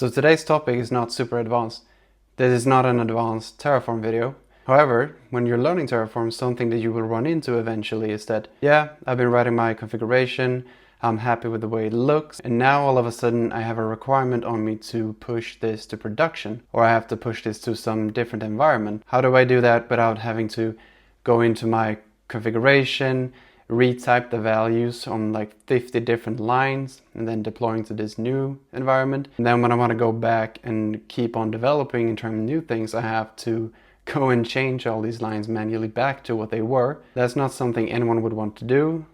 So today's topic is not super advanced. This is not an advanced Terraform video. However, when you're learning Terraform, something that you will run into eventually is that, yeah, I've been writing my configuration, I'm happy with the way it looks, and now all of a sudden I have a requirement on me to push this to production, or I have to push this to some different environment. How do I do that without having to go into my configuration, retype the values on like 50 different lines and then deploying to this new environment? And then when I want to go back and keep on developing in terms of new things, I have to go and change all these lines manually back to what they were. That's not something anyone would want to do,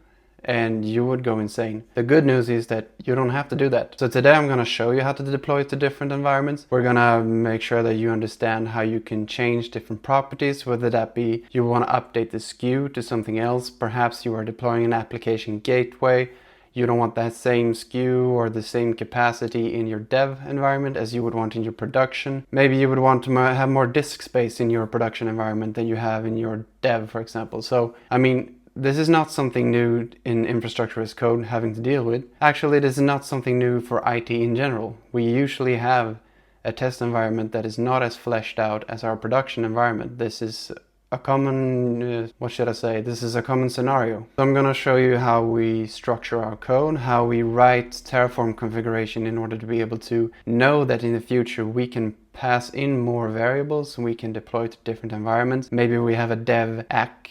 and you would go insane. The good news is that you don't have to do that. So today I'm going to show you how to deploy to different environments. We're going to make sure that you understand how you can change different properties, whether that be you want to update the SKU to something else. Perhaps you are deploying an application gateway. You don't want that same SKU or the same capacity in your dev environment as you would want in your production. Maybe you would want to have more disk space in your production environment than you have in your dev, for example. So, I mean, this is not something new in infrastructure as code having to deal with. Actually, this is not something new for IT in general. We usually have a test environment that is not as fleshed out as our production environment. This is a common, This is a common scenario. So I'm going to show you how we structure our code, how we write Terraform configuration in order to be able to know that in the future we can pass in more variables, we can deploy to different environments. Maybe we have a dev ACK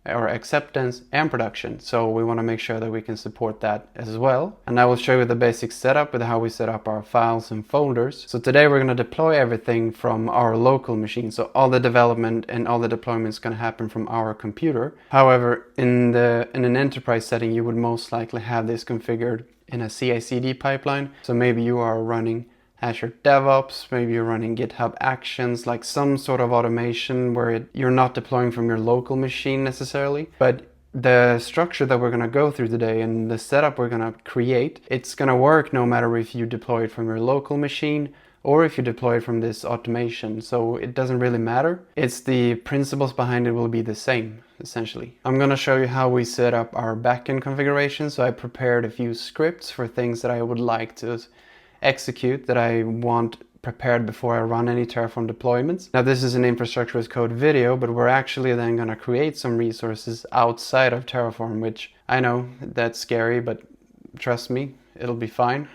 or acceptance and production. So we want to make sure that we can support that as well. And I will show you the basic setup with how we set up our files and folders. So today we're going to deploy everything from our local machine. So all the development and all the deployment is going to happen from our computer. However, in an enterprise setting, you would most likely have this configured in a CI/CD pipeline. So maybe you are running Azure DevOps, maybe you're running GitHub Actions, like some sort of automation where you're not deploying from your local machine necessarily. But the structure that we're going to go through today and the setup we're going to create, it's going to work no matter if you deploy it from your local machine or if you deploy it from this automation. So it doesn't really matter. It's the principles behind it will be the same, essentially. I'm going to show you how we set up our backend configuration. So I prepared a few scripts for things that I would like to execute, that I want prepared before I run any Terraform deployments. Now this is an infrastructure as code video, but we're actually then going to create some resources outside of Terraform, which I know that's scary, but trust me, it'll be fine.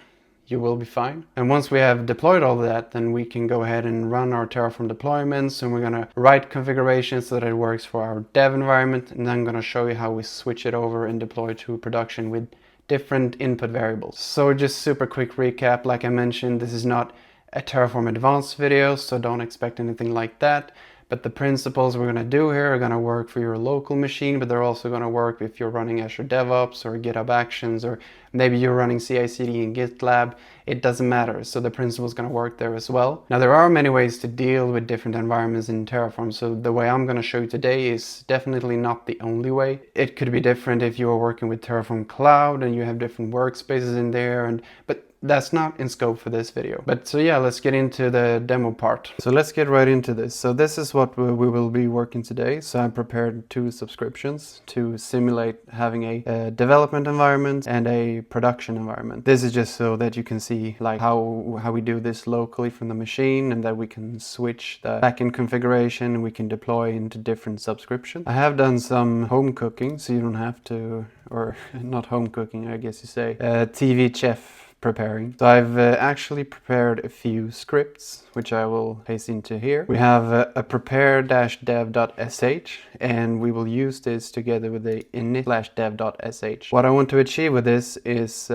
You will be fine. And once we have deployed all of that, then we can go ahead and run our Terraform deployments, and we're going to write configurations so that it works for our dev environment. And then I'm going to show you how we switch it over and deploy to production with different input variables. So just super quick recap, like I mentioned, this is not a Terraform advanced video, so don't expect anything like that. But the principles we're going to do here are going to work for your local machine, but they're also going to work if you're running Azure DevOps or GitHub Actions, or maybe you're running CI/CD in GitLab. It doesn't matter. So the principle is going to work there as well. Now there are many ways to deal with different environments in Terraform. So the way I'm going to show you today is definitely not the only way. It could be different if you are working with Terraform Cloud and you have different workspaces in there, but that's not in scope for this video. But so yeah, let's get into the demo part. So let's get right into this. So this is what we will be working today. So I prepared 2 subscriptions to simulate having a development environment and a production environment. This is just so that you can see like how we do this locally from the machine, and that we can switch the backend configuration and we can deploy into different subscriptions. I have done some home cooking, so you don't have to, or not home cooking, I guess you say, TV chef preparing. So I've actually prepared a few scripts, which I will paste into here. We have a prepare-dev.sh, and we will use this together with the init/dev.sh. What I want to achieve with this is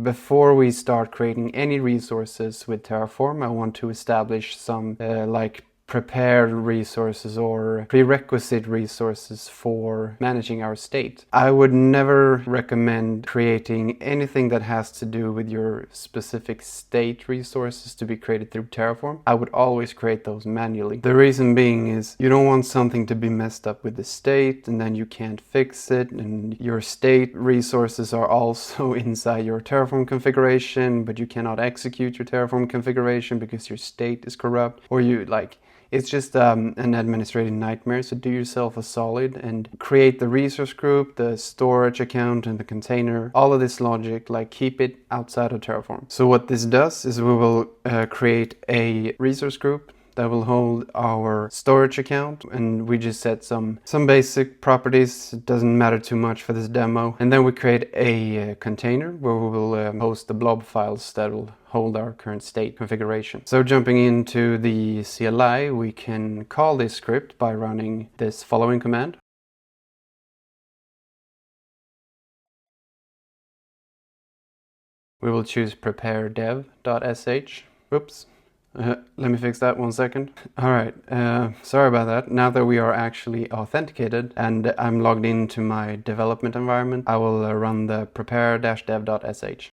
before we start creating any resources with Terraform, I want to establish some like prepared resources or prerequisite resources for managing our state. I would never recommend creating anything that has to do with your specific state resources to be created through Terraform. I would always create those manually. The reason being is you don't want something to be messed up with the state and then you can't fix it, and your state resources are also inside your Terraform configuration, but you cannot execute your Terraform configuration because your state is corrupt, or It's just an administrative nightmare, so do yourself a solid and create the resource group, the storage account, and the container. All of this logic, like keep it outside of Terraform. So what this does is we will create a resource group that will hold our storage account, and we just set some basic properties. It doesn't matter too much for this demo. And then we create a container where we will host the blob files that will hold our current state configuration. So jumping into the CLI, we can call this script by running this following command. We will choose prepare dev.sh. Oops. Let me fix that 1 second. All right, sorry about that. Now that we are actually authenticated and I'm logged into my development environment, I will run the prepare-dev.sh.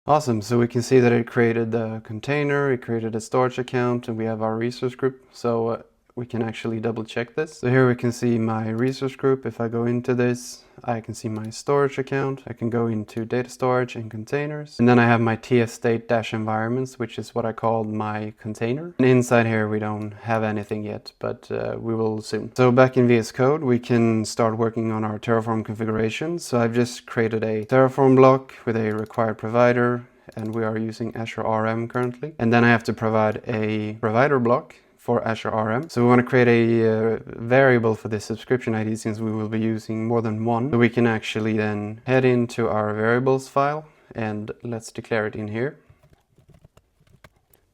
Awesome, so we can see that it created the container, it created a storage account, and we have our resource group. So we can actually double check this. So here we can see my resource group. If I go into this, I can see my storage account. I can go into data storage and containers. And then I have my TF state-environments, which is what I called my container. And inside here, we don't have anything yet, but we will soon. So back in VS Code, we can start working on our Terraform configuration. So I've just created a Terraform block with a required provider, and we are using Azure RM currently. And then I have to provide a provider block for Azure RM. So we want to create a variable for this subscription ID, since we will be using more than one. So we can actually then head into our variables file and let's declare it in here.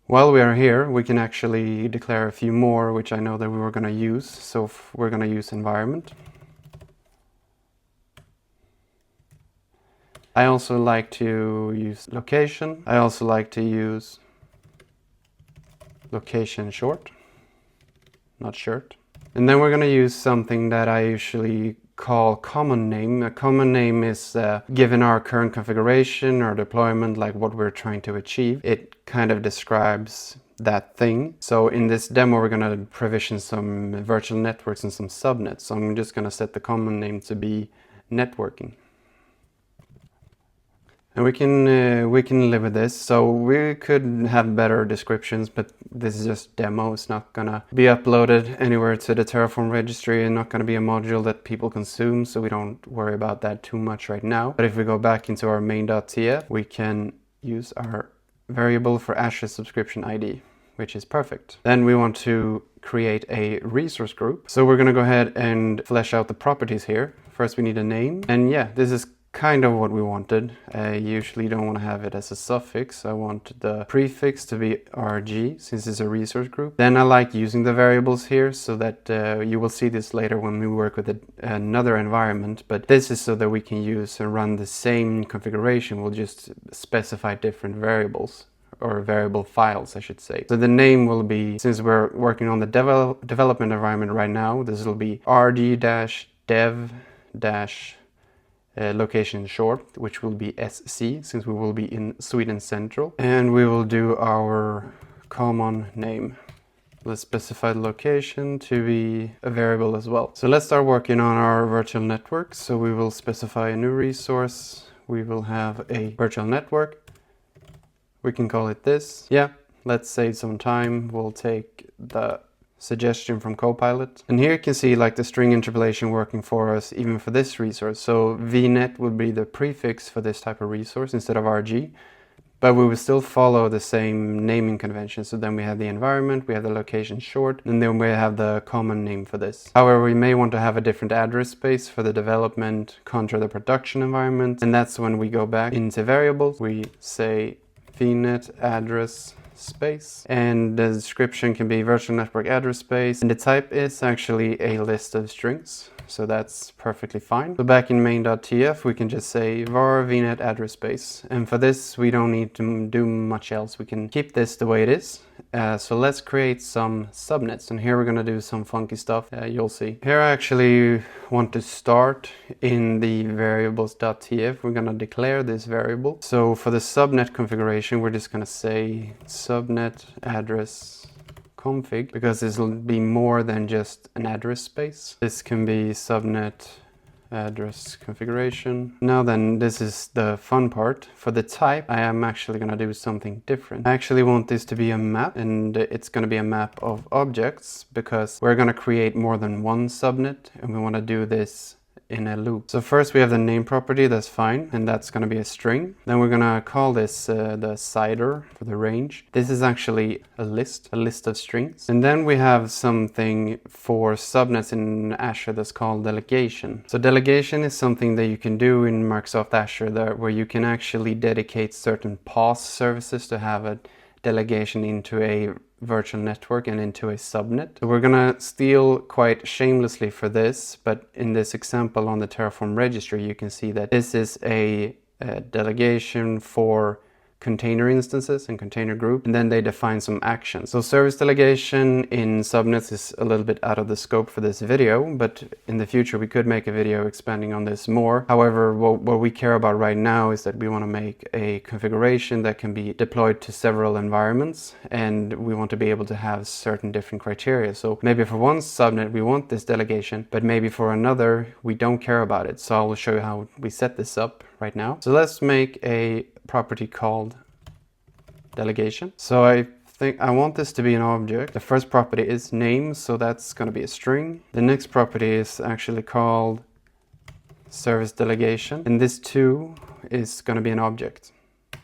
While we are here, we can actually declare a few more, which I know that we were going to use. So we're going to use environment. I also like to use location. I also like to use location short, not shirt. And then we're going to use something that I usually call common name. A common name is given our current configuration or deployment, like what we're trying to achieve. It kind of describes that thing. So in this demo, we're going to provision some virtual networks and some subnets. So I'm just going to set the common name to be networking. And we can live with this. So we could have better descriptions, but this is just demo. It's not gonna be uploaded anywhere to the Terraform registry and not gonna be a module that people consume. So we don't worry about that too much right now. But if we go back into our main.tf, we can use our variable for Azure subscription ID, which is perfect. Then we want to create a resource group. So we're gonna go ahead and flesh out the properties here. First, we need a name. And yeah, this is kind of what we wanted. I usually don't want to have it as a suffix. I want the prefix to be RG, since it's a resource group. Then I like using the variables here so that you will see this later when we work with another environment. But this is so that we can use and run the same configuration. We'll just specify different variables, or variable files, I should say. So the name will be, since we're working on the development environment right now, this will be rg-dev- location short, which will be SC, since we will be in Sweden Central. And we will do our common name. Let's specify the location to be a variable as well. So let's start working on our virtual network. So we will specify a new resource. We will have a virtual network. We can call it this. Yeah, let's save some time. We'll take the suggestion from Copilot. And here you can see like the string interpolation working for us even for this resource. So vnet would be the prefix for this type of resource instead of rg, but we will still follow the same naming convention. So then we have the environment, we have the location short, and then we have the common name for this. However, we may want to have a different address space for the development contra the production environment, and that's when we go back into variables. We say vnet address space, and the description can be virtual network address space, and the type is actually a list of strings, so that's perfectly fine. So back in main.tf, we can just say var vnet address space, and for this we don't need to do much else. We can keep this the way it is. So let's create some subnets, and here we're going to do some funky stuff. You'll see. Here I actually want to start in the variables.tf. We're going to declare this variable. So for the subnet configuration, we're just going to say subnet address config, because this will be more than just an address space. This can be subnet address configuration. Now then, this is the fun part. For the type, I am actually going to do something different. I actually want this to be a map, and it's going to be a map of objects because we're going to create more than one subnet, and we want to do this in a loop. So first we have the name property, that's fine, and that's going to be a string. Then we're going to call this the cider for the range. This is actually a list of strings. And then we have something for subnets in Azure that's called delegation. So delegation is something that you can do in Microsoft Azure where you can actually dedicate certain PaaS services to have a delegation into a virtual network and into a subnet. So we're gonna steal quite shamelessly for this, but in this example on the Terraform registry, you can see that this is a delegation for container instances and container group, and then they define some actions. So service delegation in subnets is a little bit out of the scope for this video, but in the future we could make a video expanding on this more. However, what we care about right now is that we want to make a configuration that can be deployed to several environments, and we want to be able to have certain different criteria. So maybe for one subnet we want this delegation, but maybe for another we don't care about it. So I will show you how we set this up right now. So let's make a property called delegation. So I think I want this to be an object. The first property is name, so that's going to be a string. The next property is actually called service delegation, and this too is going to be an object.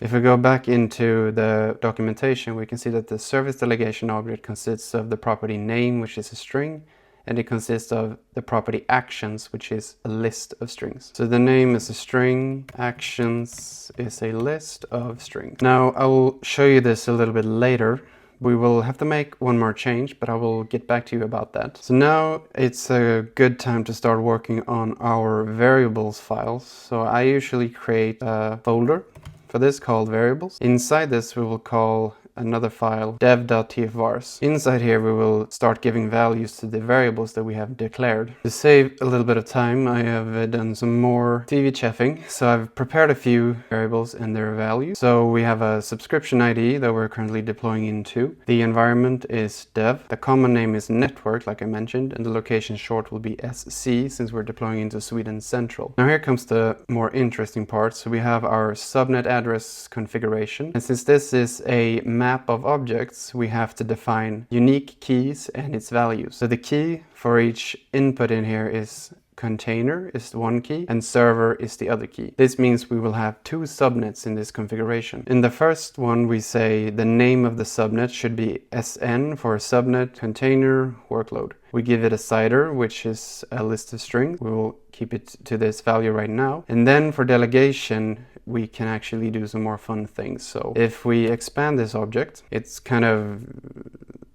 If we go back into the documentation, we can see that the service delegation object consists of the property name, which is a string, and it consists of the property actions, which is a list of strings. So the name is a string, actions is a list of strings. Now I will show you this a little bit later. We will have to make one more change, but I will get back to you about that. So now it's a good time to start working on our variables files. So I usually create a folder for this called variables. Inside this we will call another file, dev.tfvars. Inside here we will start giving values to the variables that we have declared. To save a little bit of time, I have done some more TV chefing. So I've prepared a few variables and their values. So we have a subscription ID that we're currently deploying into. The environment is dev. The common name is network, like I mentioned, and the location short will be SC since we're deploying into Sweden Central. Now here comes the more interesting part. So we have our subnet address configuration. And since this is a map of objects, we have to define unique keys and its values. So the key for each input in here is container is one key and server is the other key. This means we will have two subnets in this configuration. In the first one we say the name of the subnet should be SN for subnet container workload. We give it a cider, which is a list of strings. We will keep it to this value right now. And then for delegation, we can actually do some more fun things. So if we expand this object, it's kind of,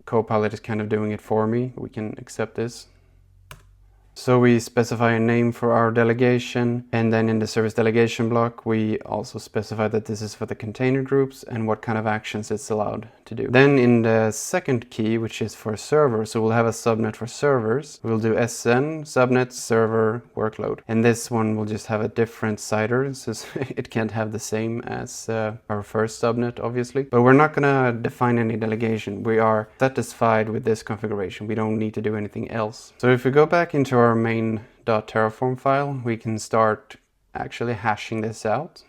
Copilot is kind of doing it for me. We can accept this. So we specify a name for our delegation, and then in the service delegation block we also specify that this is for the container groups and what kind of actions it's allowed to do. Then in the second key, which is for server, so we'll have a subnet for servers. We'll do SN, subnet, server, workload. And this one will just have a different cider, so it can't have the same as our first subnet, obviously. But we're not gonna define any delegation. We are satisfied with this configuration. We don't need to do anything else. So if we go back into our main.terraform file, we can start actually hashing this out.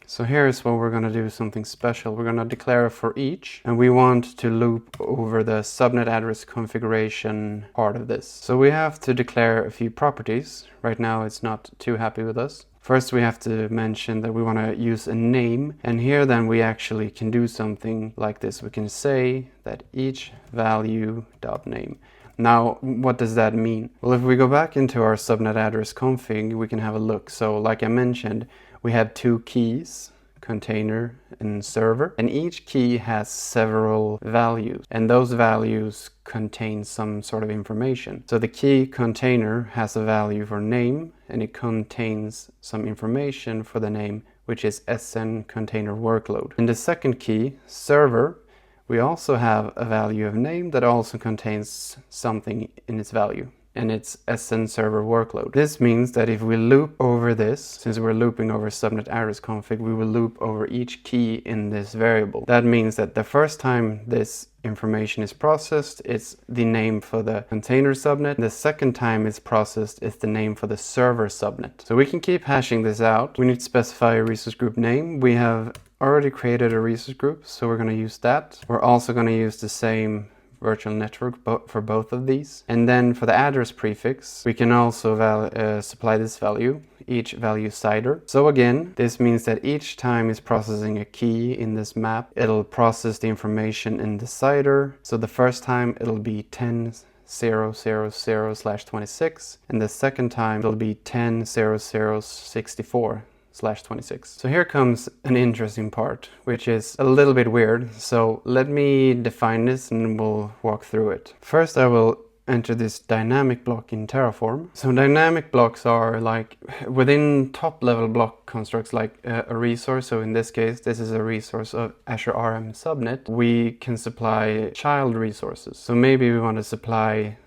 So here's what we're going to do, something special. We're going to declare for each, and we want to loop over the subnet address configuration part of this. So we have to declare a few properties. Right now it's not too happy with us. First we have to mention that we want to use a name, and here then we actually can do something like this. We can say that each value.name. Now, what does that mean? Well, if we go back into our subnet address config, we can have a look. So like I mentioned, we have two keys, container and server, and each key has several values, and those values contain some sort of information. So the key container has a value for name, and it contains some information for the name, which is SN container workload. In the second key, server, we also have a value of name that also contains something in its value. and its SN server workload. This means that if we loop over this, since we're looping over subnet address config, we will loop over each key in this variable. That means that the first time this information is processed, it's the name for the container subnet. The second time it's processed, it's the name for the server subnet. So we can keep hashing this out. We need to specify a resource group name. We have already created a resource group, so we're going to use that. We're also going to use the same virtual network for both of these. And then for the address prefix, we can also supply this value, each value CIDR. So again, this means that each time it's processing a key in this map, it'll process the information in the CIDR. So the first time it'll be 10.0.0.0/26, and the second time it'll be 10.0.0.64/26. So here comes an interesting part, which is a little bit weird. So let me define this and we'll walk through it. First, I will enter this dynamic block in Terraform. So dynamic blocks are like within top level block constructs, like a resource. So in this case, this is a resource of Azure RM subnet. We can supply child resources. So maybe we want to supply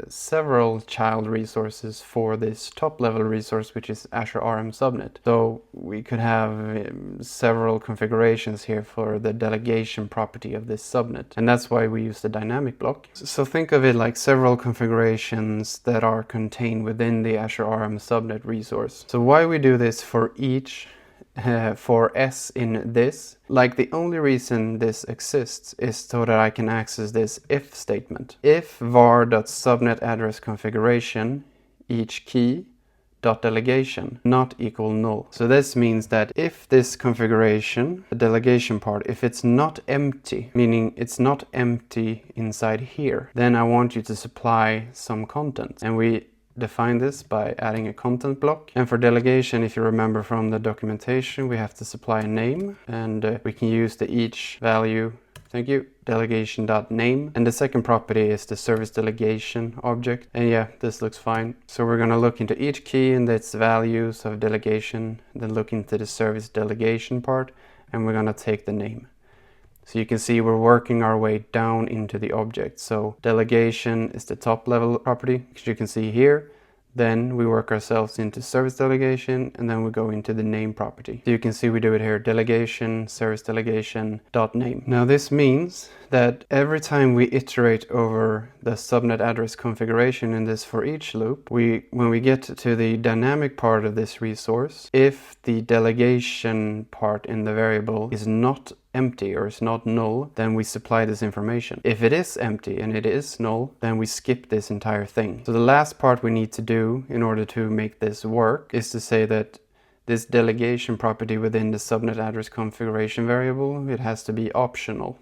several child resources for this top level resource, which is Azure RM subnet. So we could have several configurations here for the delegation property of this subnet, and that's why we use the dynamic block. So think of it like several configurations that are contained within the Azure RM subnet resource. So why we do this for each for S in this, like the only reason this exists is so that I can access this if statement. If var.subnet address configuration each key dot delegation not equal null. So this means that if this configuration, the delegation part, if it's not empty, meaning it's not empty inside here, then I want you to supply some content. And we define this by adding a content block. And for delegation, if you remember from the documentation, we have to supply a name, and we can use the each value, thank you, delegation.name. And the second property is the service delegation object. And yeah, this looks fine. So we're going to look into each key and its values of delegation, then look into the service delegation part, and we're going to take the name. So you can see we're working our way down into the object. So delegation is the top level property, as you can see here. Then we work ourselves into service delegation, and then we go into the name property. So you can see we do it here, delegation, service delegation, dot name. Now this means that every time we iterate over the subnet address configuration in this for each loop, when we get to the dynamic part of this resource, if the delegation part in the variable is not empty or is not null, then we supply this information. If it is empty and it is null, then we skip this entire thing. So the last part we need to do in order to make this work is to say that this delegation property within the subnet address configuration variable, it has to be optional.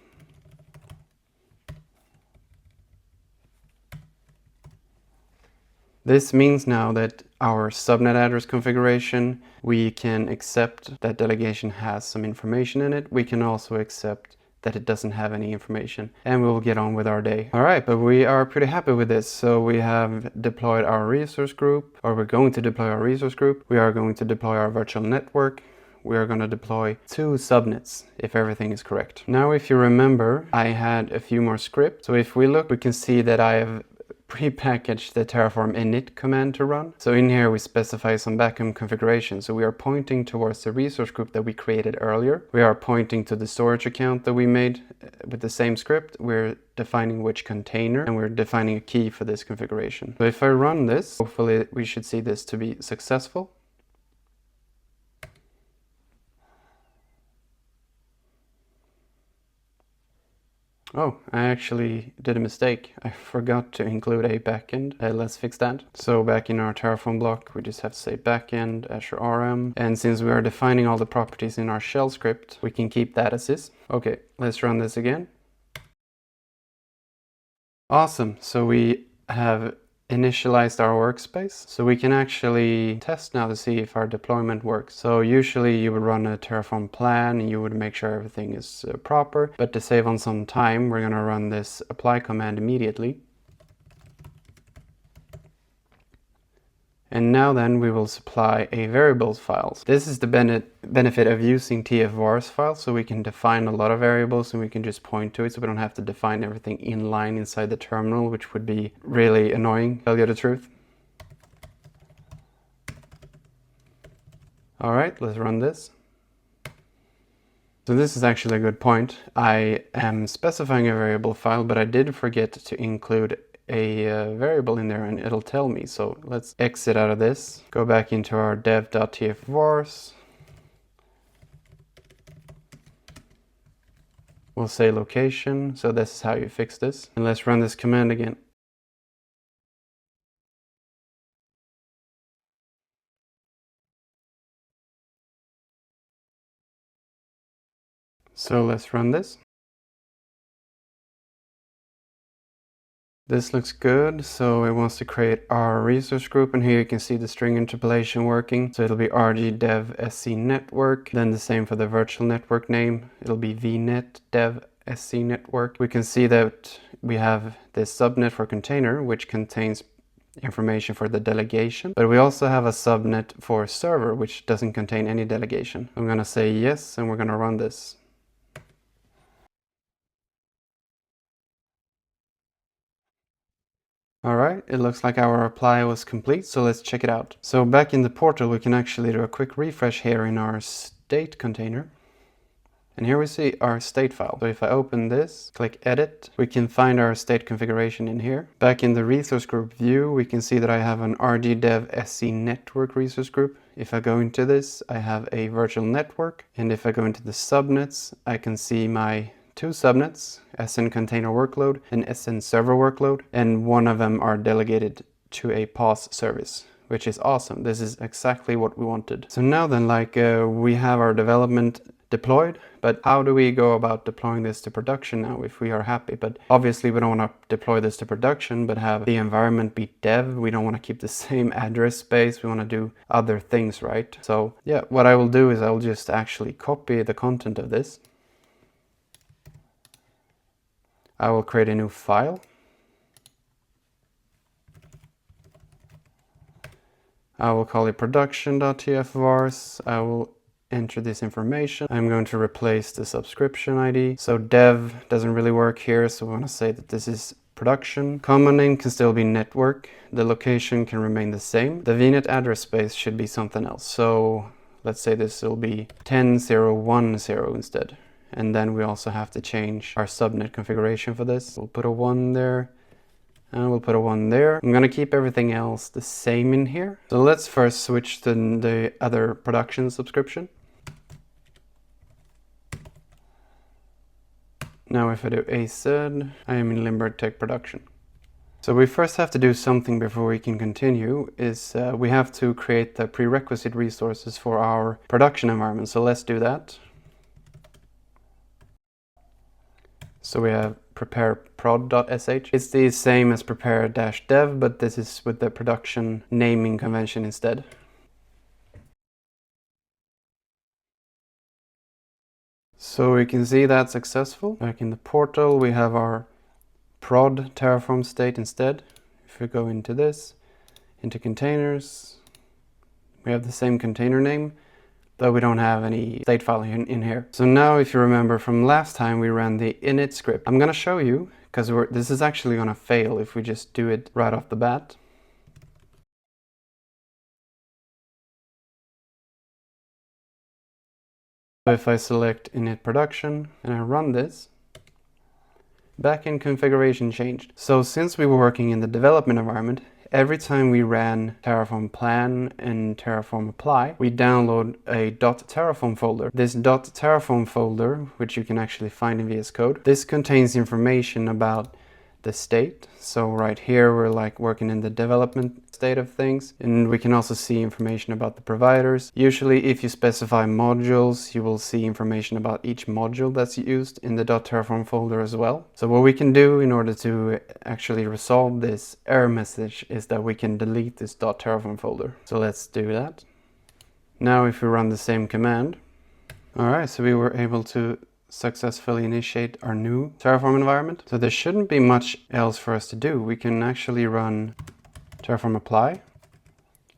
This means now that our subnet address configuration, we can accept that delegation has some information in it. We can also accept that it doesn't have any information, and we'll get on with our day. All right, but we are pretty happy with this. So we have deployed our resource group, or we're going to deploy our resource group. We are going to deploy our virtual network. We are going to deploy 2 subnets if everything is correct. Now, if you remember, I had a few more scripts. So if we look, we can see that I have pre-packaged the Terraform init command to run. So in here we specify some backend configuration. So we are pointing towards the resource group that we created earlier. We are pointing to the storage account that we made with the same script. We're defining which container, and we're defining a key for this configuration. So if I run this, hopefully we should see this to be successful. Oh, I actually did a mistake. I forgot to include a backend. Let's fix that. So back in our Terraform block, we just have to say backend, Azure RM. And since we are defining all the properties in our shell script, we can keep that as is. Okay, let's run this again. Awesome. So we have initialized our workspace. So we can actually test now to see if our deployment works. So usually you would run a Terraform plan and you would make sure everything is proper. But to save on some time, we're going to run this apply command immediately. And now then we will supply a variables files. This is the benefit of using TF-vars files, so we can define a lot of variables and we can just point to it, so we don't have to define everything in line inside the terminal, which would be really annoying, to tell you the truth. All right, let's run this. So this is actually a good point. I am specifying a variable file, but I did forget to include a variable in there and it'll tell me. So let's exit out of this, go back into our dev.tf-vars. We'll say location, so this is how you fix this. And let's run this command again. So let's run this. This looks good, so it wants to create our resource group, and here you can see the string interpolation working. So it'll be rg dev sc network, then the same for the virtual network name. It'll be vnet dev sc network. We can see that we have this subnet for container, which contains information for the delegation, but we also have a subnet for server, which doesn't contain any delegation. I'm gonna say yes, and we're gonna run this. Alright, it looks like our apply was complete, so let's check it out. So back in the portal we can actually do a quick refresh here in our state container. And here we see our state file. So if I open this, click edit, we can find our state configuration in here. Back in the resource group view, we can see that I have an rgdev sc network resource group. If I go into this, I have a virtual network. And if I go into the subnets, I can see my two subnets, SN container workload and SN server workload, and one of them are delegated to a POS service, which is awesome. This is exactly what we wanted. So now then, we have our development deployed, but how do we go about deploying this to production now if we are happy? But obviously we don't want to deploy this to production, but have the environment be dev. We don't want to keep the same address space. We want to do other things, right? So yeah, what I will do is I'll just actually copy the content of this. I will create a new file. I will call it production.tf-vars. I will enter this information. I'm going to replace the subscription ID. So dev doesn't really work here, so we want to say that this is production. Common name can still be network. The location can remain the same. The VNet address space should be something else. So let's say this will be 10.0.1.0 instead. And then we also have to change our subnet configuration for this. We'll put a 1 there, and we'll put a 1 there. I'm gonna keep everything else the same in here. So let's first switch to the other production subscription. Now if I do AZ, I am in Limburg Tech production. So we first have to do something before we can continue, is we have to create the prerequisite resources for our production environment. So let's do that. So we have prepare prod.sh. It's the same as prepare-dev, but this is with the production naming convention instead. So we can see that's successful. Back in the portal, we have our prod Terraform state instead. If we go into this, into containers, we have the same container name, though we don't have any state file in here. So now if you remember from last time, we ran the init script. I'm gonna show you, because this is actually gonna fail if we just do it right off the bat. So if I select init production and I run this, backend configuration changed. So since we were working in the development environment, every time we ran Terraform plan and Terraform apply, we download a .terraform folder. This .terraform folder, which you can actually find in VS Code, this contains information about the state. So right here, we're working in the development state of things, and we can also see information about the providers. Usually, if you specify modules, you will see information about each module that's used in the .terraform folder as well. So what we can do in order to actually resolve this error message is that we can delete this .terraform folder. So let's do that. Now, if we run the same command, all right, so we were able to successfully initiate our new Terraform environment. So there shouldn't be much else for us to do. We can actually run Terraform apply,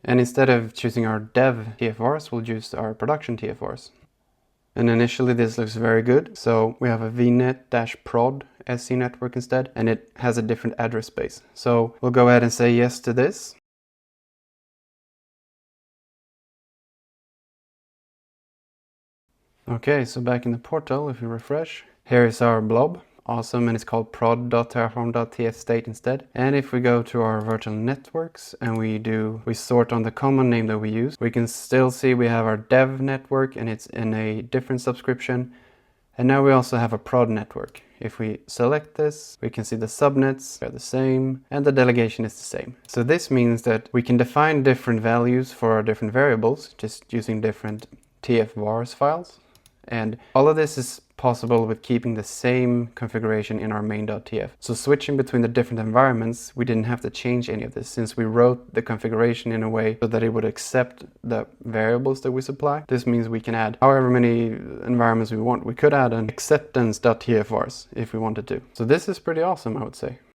And instead of choosing our dev TFVARs, we'll use our production TFVARs. And initially this looks very good. So we have a vnet-prod SC network instead, and it has a different address space. So we'll go ahead and say yes to this. Okay, so back in the portal, if we refresh, here is our blob. Awesome, and it's called prod.terraform.tf_state instead. And if we go to our virtual networks and we sort on the common name that we use, we can still see we have our dev network and it's in a different subscription. And now we also have a prod network. If we select this, we can see the subnets are the same and the delegation is the same. So this means that we can define different values for our different variables just using different TFVARs files. And all of this is possible with keeping the same configuration in our main.tf. So switching between the different environments, we didn't have to change any of this since we wrote the configuration in a way so that it would accept the variables that we supply. This means we can add however many environments we want. We could add an acceptance.tfvars if we wanted to. So this is pretty awesome, I would say.